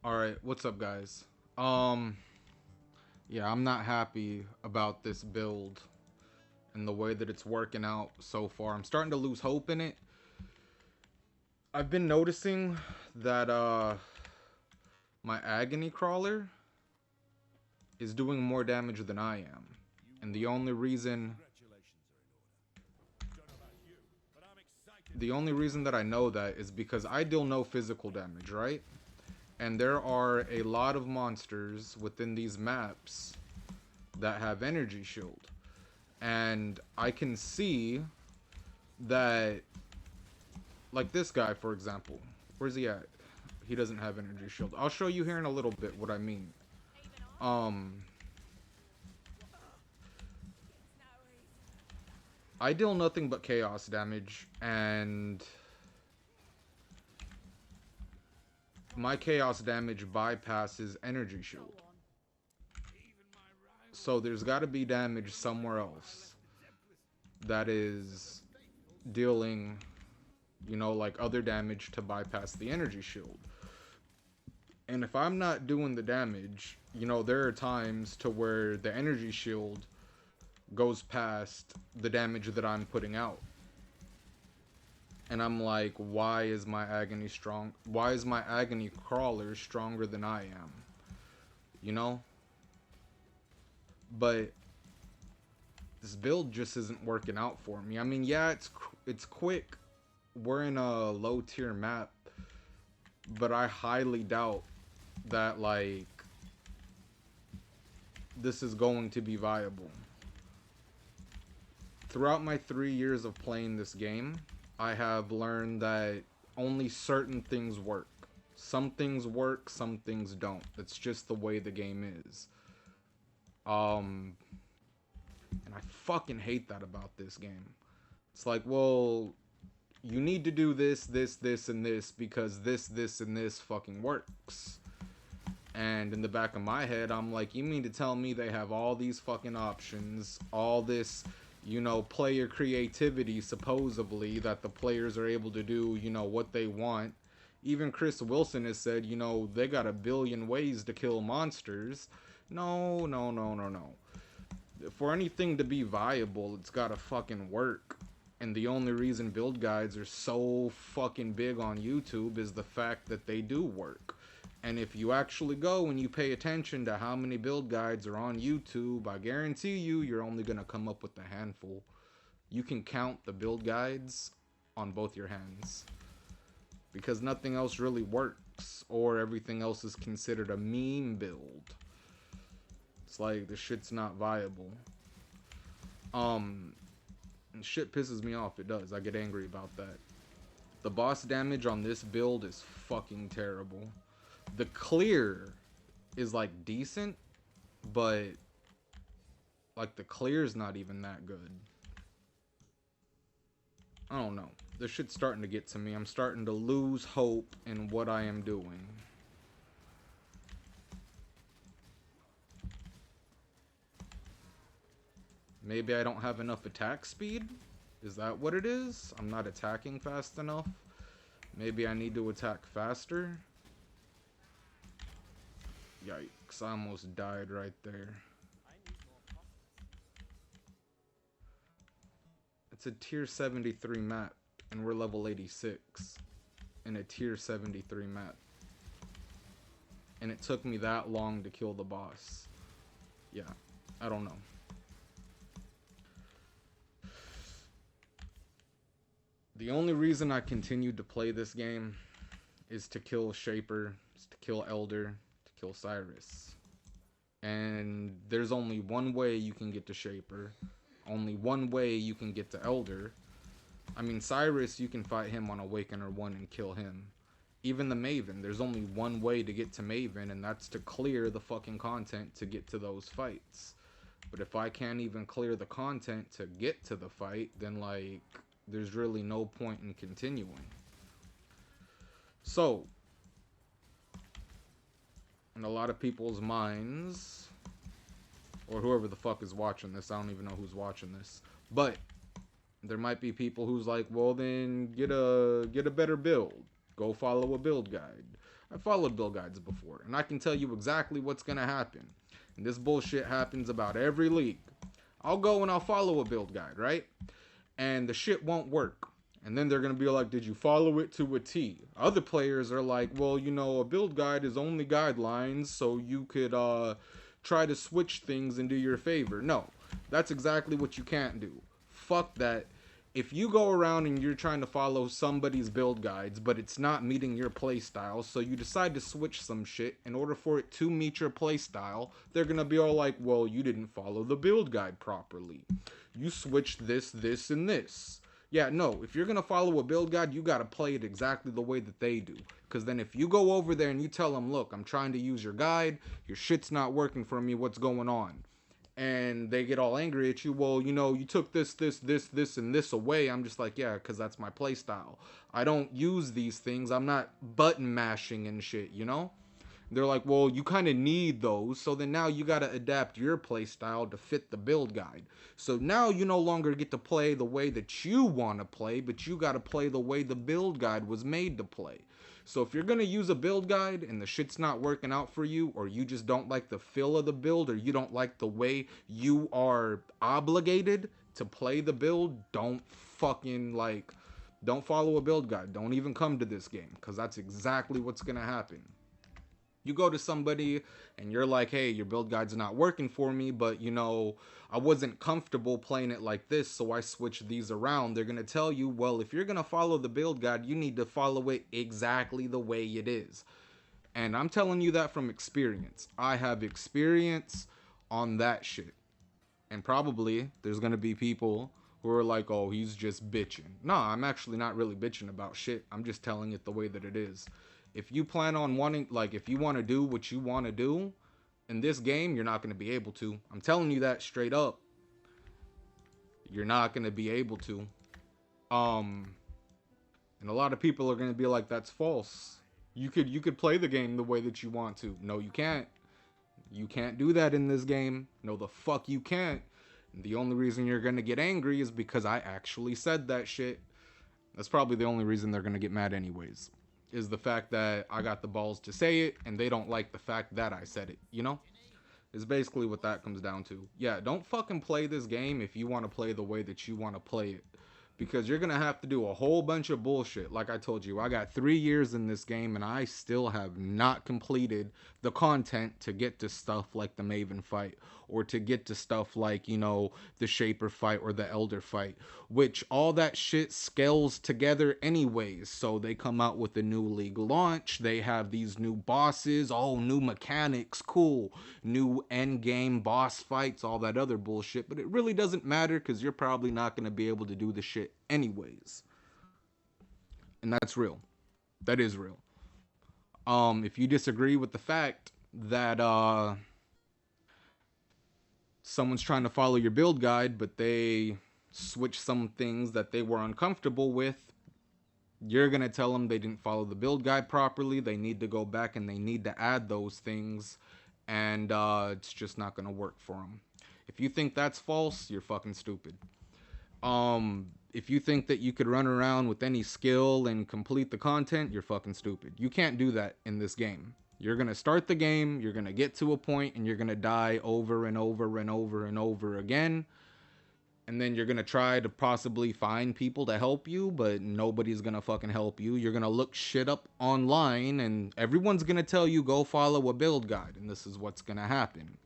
All right, what's up, guys? Um, yeah, I'm not happy about this build and the way that it's working out so far. I'm starting to lose hope in it. I've been noticing that my agony crawler is doing more damage than I am. And the only reason that I know that is because I deal no physical damage, right? And there are a lot of monsters within these maps that have energy shield. And I can see that, like this guy, for example. Where's he at? He doesn't have energy shield. I'll show you here in a little bit what I mean. Um, I deal nothing but chaos damage, and my chaos damage bypasses energy shield. So there's got to be damage somewhere else that is dealing, like other damage to bypass the energy shield. And if I'm not doing the damage, there are times to where the energy shield goes past the damage that I'm putting out. And I'm like, why is my agony strong? Why is my agony crawler stronger than I am? You know? But this build just isn't working out for me. I mean, yeah, it's quick. We're in a low tier map, but I highly doubt that like this is going to be viable. Throughout my 3 years of playing this game, I have learned that only certain things work. Some things work, some things don't. It's just the way the game is. Um, and I fucking hate that about this game. It's like, well, you need to do this, this, this, and this because this, and this fucking works. And in the back of my head, I'm like, you mean to tell me they have all these fucking options, all this, player creativity, supposedly, that the players are able to do, what they want. Even Chris Wilson has said, they got a billion ways to kill monsters. No, no, no, no, no. For anything to be viable, it's gotta fucking work. And the only reason build guides are so fucking big on YouTube is the fact that they do work. And if you actually go and you pay attention to how many build guides are on YouTube, I guarantee you're only going to come up with a handful. You can count the build guides on both your hands. Because nothing else really works, or everything else is considered a meme build. It's like, the shit's not viable. And shit pisses me off, it does. I get angry about that. The boss damage on this build is fucking terrible. The clear is like decent, but like the clear is not even that good. I don't know. This shit's starting to get to me. I'm starting to lose hope in what I am doing. Maybe I don't have enough attack speed? Is that what it is? I'm not attacking fast enough? Maybe I need to attack faster? Yikes, I almost died right there. It's a tier 73 map, and we're level 86 in a tier 73 map. And it took me that long to kill the boss. Yeah, I don't know. The only reason I continued to play this game is to kill Shaper, is to kill Elder, to kill Cyrus. And there's only one way you can get to Shaper, only one way you can get to Elder. I mean, Cyrus, you can fight him on Awakener 1 and kill him. Even the Maven, there's only one way to get to Maven, and that's to clear the fucking content to get to those fights. But if I can't even clear the content to get to the fight, then, like, there's really no point in continuing. So, in a lot of people's minds, or whoever the fuck is watching this, I don't even know who's watching this, but there might be people who's like, well, then get a better build. Go follow a build guide. I followed build guides before, and I can tell you exactly what's gonna happen. And this bullshit happens about every league. I'll go and I'll follow a build guide, right? And the shit won't work. And then they're gonna be like, did you follow it to a T? Other players are like, well, you know, a build guide is only guidelines, so you could try to switch things into your favor. No, that's exactly what you can't do. Fuck that. If you go around and you're trying to follow somebody's build guides, but it's not meeting your playstyle, so you decide to switch some shit in order for it to meet your playstyle, they're gonna be all like, well, you didn't follow the build guide properly. You switched this, this, and this. Yeah, no, if you're gonna follow a build guide, you gotta play it exactly the way that they do. Because then if you go over there and you tell them, look, I'm trying to use your guide, your shit's not working for me, what's going on? And they get all angry at you. Well, you know, you took this, and this away. I'm just like, yeah, because that's my play style. I don't use these things. I'm not button mashing and shit, you know? They're like, well, you kind of need those. So then now you got to adapt your play style to fit the build guide. So now you no longer get to play the way that you want to play, but you got to play the way the build guide was made to play. So if you're going to use a build guide and the shit's not working out for you, or you just don't like the feel of the build, or you don't like the way you are obligated to play the build, don't fucking don't follow a build guide. Don't even come to this game, because that's exactly what's going to happen. You go to somebody and you're like, hey, your build guide's not working for me, but you know, I wasn't comfortable playing it like this, so I switched these around. They're going to tell you, well, if you're going to follow the build guide, you need to follow it exactly the way it is. And I'm telling you that from experience. I have experience on that shit. And probably there's going to be people who are like, oh, he's just bitching. No, I'm actually not really bitching about shit. I'm just telling it the way that it is. If you plan on wanting, if you want to do what you want to do in this game, you're not going to be able to. I'm telling you that straight up. You're not going to be able to. And a lot of people are going to be like, that's false. You could play the game the way that you want to. No, you can't. You can't do that in this game. No, the fuck you can't. And the only reason you're going to get angry is because I actually said that shit. That's probably the only reason they're going to get mad anyways. Is the fact that I got the balls to say it, and they don't like the fact that I said it, you know? Is basically what that comes down to. Yeah, don't fucking play this game if you want to play the way that you want to play it. Because you're going to have to do a whole bunch of bullshit. Like I told you, I got 3 years in this game and I still have not completed the content to get to stuff like the Maven fight. Or to get to stuff like, you know, the Shaper fight or the Elder fight. Which all that shit scales together anyways. So they come out with a new league launch. They have these new bosses. Oh, new mechanics. Cool. New endgame boss fights. All that other bullshit. But it really doesn't matter because you're probably not going to be able to do the shit anyways. And that's real. That is real. If you disagree with the fact that someone's trying to follow your build guide, but they switch some things that they were uncomfortable with, you're going to tell them they didn't follow the build guide properly. They need to go back and they need to add those things. And it's just not going to work for them. If you think that's false, you're fucking stupid. If you think that you could run around with any skill and complete the content, you're fucking stupid. You can't do that in this game. You're going to start the game, you're going to get to a point, and you're going to die over and over and over and over again. And then you're going to try to possibly find people to help you, but nobody's going to fucking help you. You're going to look shit up online, and everyone's going to tell you go follow a build guide, and this is what's going to happen.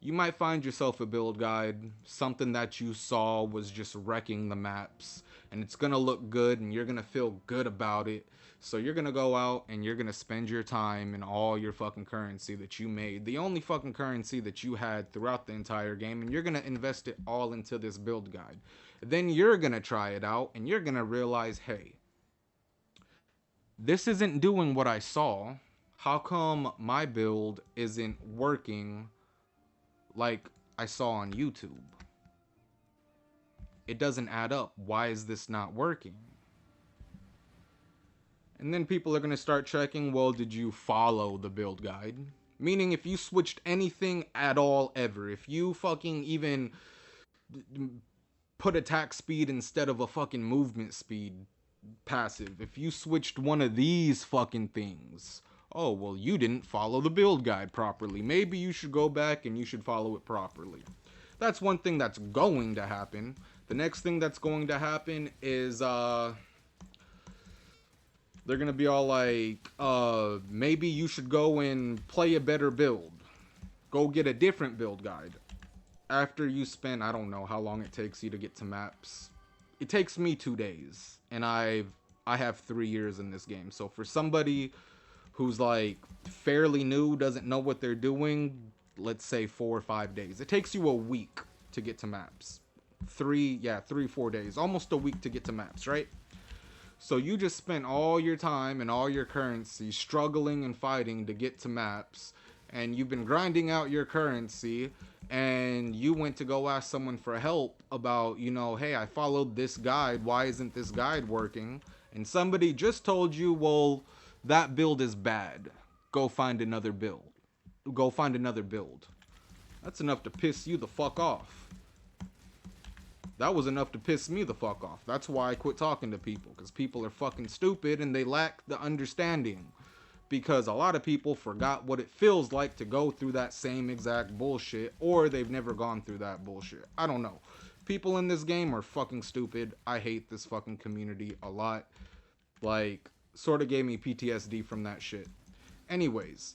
You might find yourself a build guide, something that you saw was just wrecking the maps, and it's going to look good, and you're going to feel good about it. So you're going to go out, and you're going to spend your time and all your fucking currency that you made, the only fucking currency that you had throughout the entire game, and you're going to invest it all into this build guide. Then you're going to try it out, and you're going to realize, hey, this isn't doing what I saw. How come my build isn't working like I saw on YouTube? It doesn't add up. Why is this not working? And then people are going to start checking, well, did you follow the build guide? Meaning if you switched anything at all ever, if you fucking even put attack speed instead of a fucking movement speed passive, if you switched one of these fucking things, Oh, well, you didn't follow the build guide properly. Maybe you should go back and you should follow it properly. That's one thing that's going to happen. The next thing that's going to happen is they're gonna be all like, maybe you should go and play a better build. Go get a different build guide. After you spend, I don't know how long it takes you to get to maps. It takes me 2 days, and I have 3 years in this game. So for somebody who's like fairly new, doesn't know what they're doing, let's say 4 or 5 days. It takes you a week to get to maps. 3, 4 days, almost a week to get to maps, right? So you just spent all your time and all your currency struggling and fighting to get to maps, and you've been grinding out your currency, and you went to go ask someone for help about, hey, I followed this guide, why isn't this guide working? And somebody just told you, well, that build is bad. Go find another build. Go find another build. That's enough to piss you the fuck off. That was enough to piss me the fuck off. That's why I quit talking to people, because people are fucking stupid and they lack the understanding. Because a lot of people forgot what it feels like to go through that same exact bullshit, or they've never gone through that bullshit. I don't know. People in this game are fucking stupid. I hate this fucking community a lot. Like, sort of gave me PTSD from that shit. Anyways,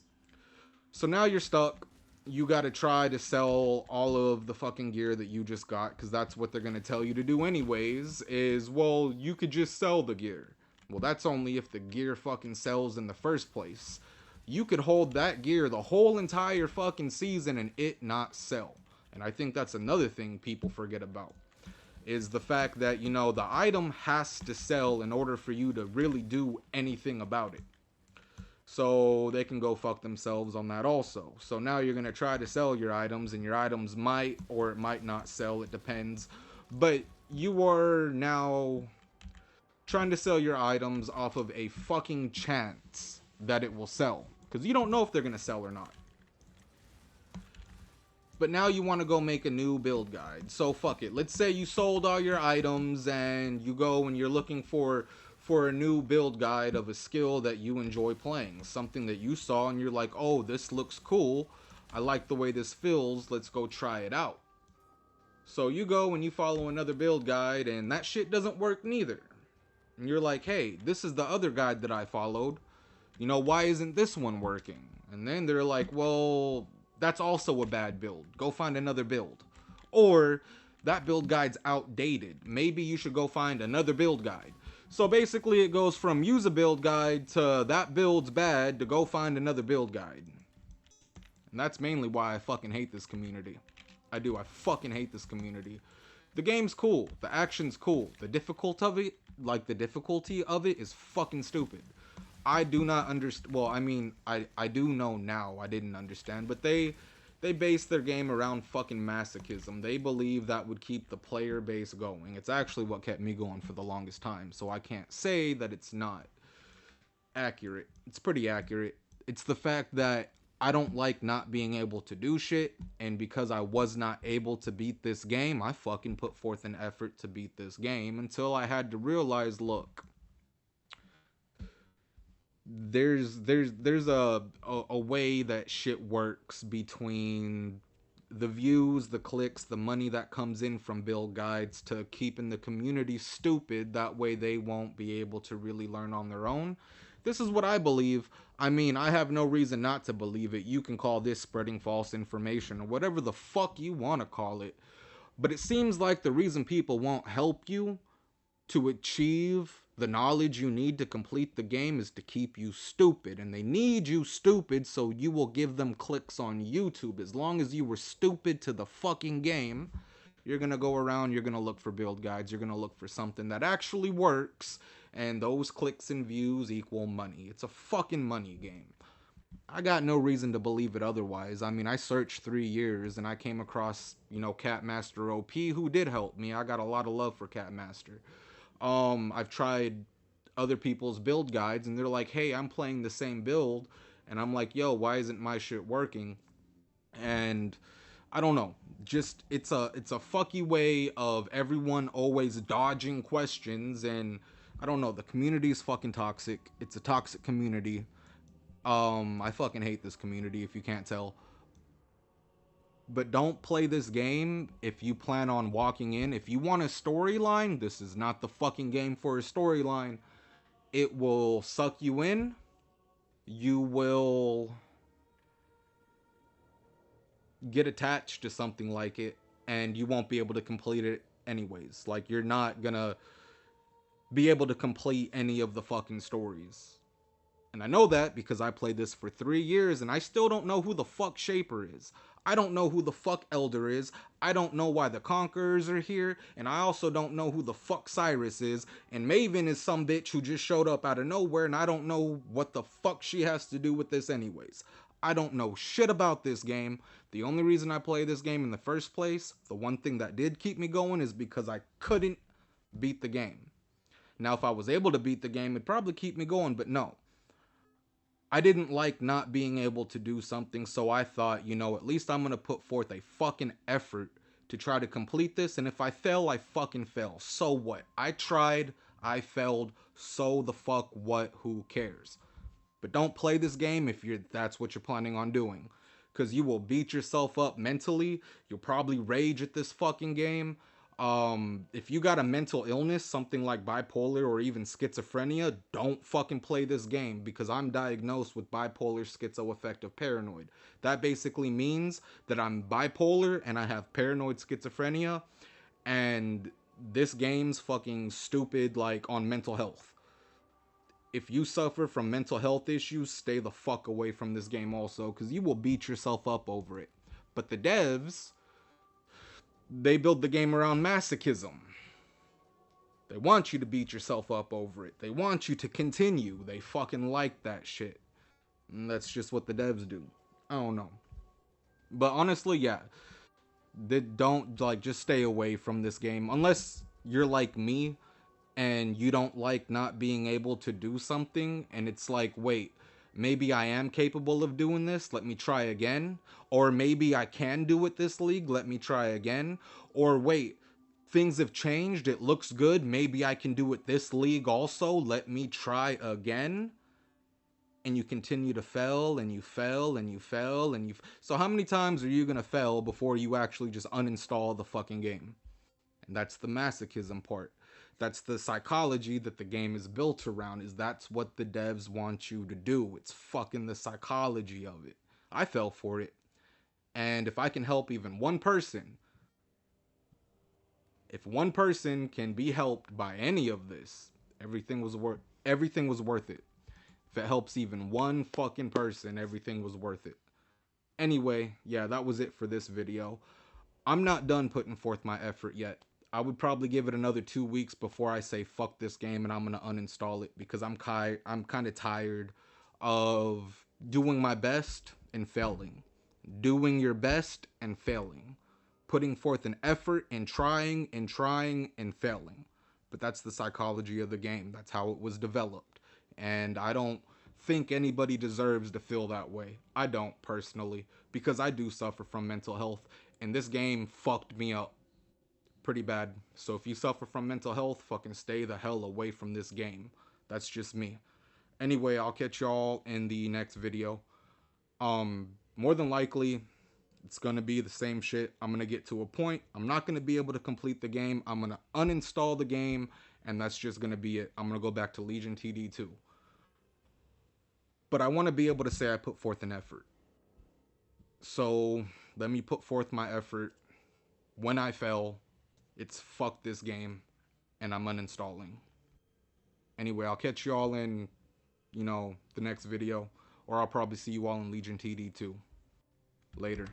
so now you're stuck. You gotta try to sell all of the fucking gear that you just got, because that's what they're gonna tell you to do anyways, is, well, you could just sell the gear. Well, that's only if the gear fucking sells in the first place. You could hold that gear the whole entire fucking season and it not sell. And I think that's another thing people forget about, is the fact that, the item has to sell in order for you to really do anything about it. So they can go fuck themselves on that also. So now you're going to try to sell your items, and your items might or it might not sell. It depends. But you are now trying to sell your items off of a fucking chance that it will sell, because you don't know if they're going to sell or not. But now you want to go make a new build guide. So fuck it. Let's say you sold all your items and you go and you're looking for a new build guide of a skill that you enjoy playing. Something that you saw and you're like, oh, this looks cool. I like the way this feels. Let's go try it out. So you go and you follow another build guide and that shit doesn't work neither. And you're like, hey, this is the other guide that I followed. Why isn't this one working? And then they're like, well, that's also a bad build. Go find another build. Or that build guide's outdated. Maybe you should go find another build guide. So basically it goes from use a build guide to that build's bad to go find another build guide. And that's mainly why I fucking hate this community. I do. I fucking hate this community. The game's cool. The action's cool. The difficulty of it is fucking stupid. I do not understand. Well, I mean, I do know now. I didn't understand, but they base their game around fucking masochism. They believe that would keep the player base going. It's actually what kept me going for the longest time, so I can't say that it's not accurate. It's pretty accurate. It's the fact that I don't like not being able to do shit, and because I was not able to beat this game, I fucking put forth an effort to beat this game until I had to realize, look, there's a way that shit works between the views, the clicks, the money that comes in from build guides to keeping the community stupid. That way they won't be able to really learn on their own. This is what I believe. I mean, I have no reason not to believe it. You can call this spreading false information or whatever the fuck you want to call it. But it seems like the reason people won't help you to achieve the knowledge you need to complete the game is to keep you stupid. And they need you stupid so you will give them clicks on YouTube. As long as you were stupid to the fucking game, you're going to go around, you're going to look for build guides, you're going to look for something that actually works, and those clicks and views equal money. It's a fucking money game. I got no reason to believe it otherwise. I mean, I searched 3 years and I came across, Catmaster OP, who did help me. I got a lot of love for Catmaster. I've tried other people's build guides and they're like, hey, I'm playing the same build, and I'm like, yo, why isn't my shit working? And I don't know, just it's a fucky way of everyone always dodging questions. And I don't know, the community is fucking toxic. It's a toxic community. I fucking hate this community if you can't tell. But don't play this game if you plan on walking in. If you want a storyline, this is not the fucking game for a storyline. It will suck you in. You will get attached to something like it, and you won't be able to complete it anyways. Like, you're not gonna be able to complete any of the fucking stories. And I know that because I played this for 3 years and I still don't know who the fuck Shaper is. I don't know who the fuck Elder is. I don't know why the Conquerors are here. And I also don't know who the fuck Cyrus is. And Maven is some bitch who just showed up out of nowhere and I don't know what the fuck she has to do with this anyways. I don't know shit about this game. The only reason I play this game in the first place, the one thing that did keep me going, is because I couldn't beat the game. Now, if I was able to beat the game, it'd probably keep me going, but no. I didn't like not being able to do something, so I thought, you know, at least I'm gonna put forth a fucking effort to try to complete this, and if I fail, I fucking fail. So what? I tried, I failed, so the fuck what? Who cares? But don't play this game if that's what you're planning on doing. Because you will beat yourself up mentally. You'll probably rage at this fucking game. If you got a mental illness, something like bipolar or even schizophrenia, don't fucking play this game because I'm diagnosed with bipolar schizoaffective paranoid. That basically means that I'm bipolar and I have paranoid schizophrenia, and this game's fucking stupid, like, on mental health. If you suffer from mental health issues, stay the fuck away from this game also, because you will beat yourself up over it. But the devs, they build the game around masochism. They want you to beat yourself up over it. They want you to continue. They fucking like that shit. And that's just what the devs do. I don't know. But honestly, yeah. They don't, like, just stay away from this game. Unless you're like me and you don't like not being able to do something, and it's like, wait, maybe I am capable of doing this, let me try again. Or maybe I can do it this league, let me try again. Or wait, things have changed, it looks good, maybe I can do it this league also, let me try again. And you continue to fail, and you fail, and you fail, and you... So how many times are you gonna fail before you actually just uninstall the fucking game? And that's the masochism part. That's the psychology that the game is built around, is that's what the devs want you to do. It's fucking the psychology of it. I fell for it. And if I can help even one person, if one person can be helped by any of this, everything was worth it. If it helps even one fucking person, everything was worth it. Anyway, yeah, that was it for this video. I'm not done putting forth my effort yet. I would probably give it another 2 weeks before I say fuck this game and I'm gonna uninstall it, because I'm kind of tired of doing my best and failing, doing your best and failing, putting forth an effort and trying and trying and failing. But that's the psychology of the game. That's how it was developed, and I don't think anybody deserves to feel that way. I don't personally, because I do suffer from mental health, and this game fucked me up pretty bad. So if you suffer from mental health, fucking stay the hell away from this game. That's just me. Anyway, I'll catch y'all in the next video. More than likely, it's gonna be the same shit. I'm gonna get to a point, I'm not gonna be able to complete the game. I'm gonna uninstall the game, and that's just gonna be it. I'm gonna go back to Legion TD2. But I want to be able to say I put forth an effort. So let me put forth my effort. When I fail, it's fuck this game, and I'm uninstalling. Anyway, I'll catch y'all in, the next video, or I'll probably see you all in Legion TD2. Later.